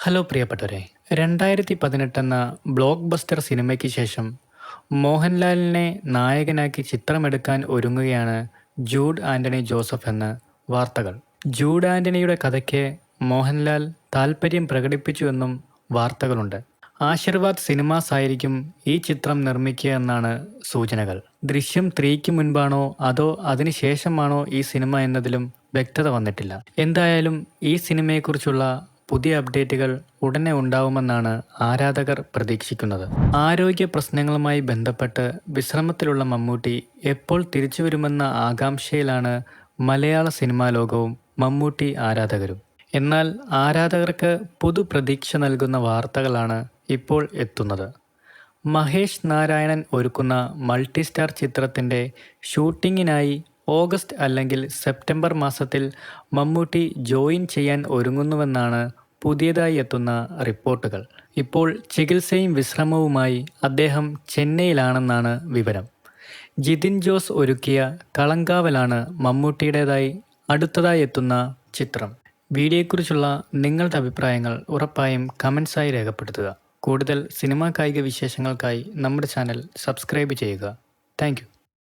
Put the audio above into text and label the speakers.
Speaker 1: Hello പ്രിയപ്പെട്ടവരെ, 2018 എന്ന block buster സിനിമയ്ക്ക് ശേഷം മോഹൻലാലിനെ നായകനാക്കി ചിത്രമെടുക്കാൻ ഒരുങ്ങുകയാണ് ജൂഡ് ആൻ്റണി ജോസഫ് എന്ന വാർത്തകൾ. ജൂഡ് ആൻ്റണിയുടെ കഥയ്ക്ക് മോഹൻലാൽ താൽപ്പര്യം പ്രകടിപ്പിച്ചുവെന്നും വാർത്തകളുണ്ട്. ആശീർവാദ് സിനിമാസ് ആയിരിക്കും ഈ ചിത്രം നിർമ്മിക്കുക എന്നാണ് സൂചനകൾ. ദൃശ്യം 3ക്ക് മുൻപാണോ അതോ അതിനുശേഷമാണോ ഈ സിനിമ എന്നതിലും വ്യക്തത വന്നിട്ടില്ല. എന്തായാലും ഈ സിനിമയെക്കുറിച്ചുള്ള പുതിയ അപ്ഡേറ്റുകൾ ഉടനെ ഉണ്ടാവുമെന്നാണ് ആരാധകർ പ്രതീക്ഷിക്കുന്നത്. ആരോഗ്യ പ്രശ്നങ്ങളുമായി ബന്ധപ്പെട്ട് വിശ്രമത്തിലുള്ള മമ്മൂട്ടി എപ്പോൾ തിരിച്ചുവരുമെന്ന ആകാംക്ഷയിലാണ് മലയാള സിനിമാ ലോകവും മമ്മൂട്ടി ആരാധകരും. എന്നാൽ ആരാധകർക്ക് പുതുപ്രതീക്ഷ നൽകുന്ന വാർത്തകളാണ് ഇപ്പോൾ എത്തുന്നത്. മഹേഷ് നാരായണൻ ഒരുക്കുന്ന മൾട്ടിസ്റ്റാർ ചിത്രത്തിൻ്റെ ഷൂട്ടിങ്ങിനായി ഓഗസ്റ്റ് അല്ലെങ്കിൽ സെപ്റ്റംബർ മാസത്തിൽ മമ്മൂട്ടി ജോയിൻ ചെയ്യാൻ ഒരുങ്ങുന്നുവെന്നാണ് പുതിയതായി എത്തുന്ന റിപ്പോർട്ടുകൾ. ഇപ്പോൾ ചികിത്സയും വിശ്രമവുമായി അദ്ദേഹം ചെന്നൈയിലാണെന്നാണ് വിവരം. ജിതിൻ ജോസ് ഒരുക്കിയ കളങ്കാവലാണ് മമ്മൂട്ടിയുടേതായി അടുത്തതായി എത്തുന്ന ചിത്രം. വീഡിയോയെക്കുറിച്ചുള്ള നിങ്ങളുടെ അഭിപ്രായങ്ങൾ ഉറപ്പായും കമൻസായി രേഖപ്പെടുത്തുക. കൂടുതൽ സിനിമാ കായിക വിശേഷങ്ങൾക്കായി നമ്മുടെ ചാനൽ സബ്സ്ക്രൈബ് ചെയ്യുക. താങ്ക്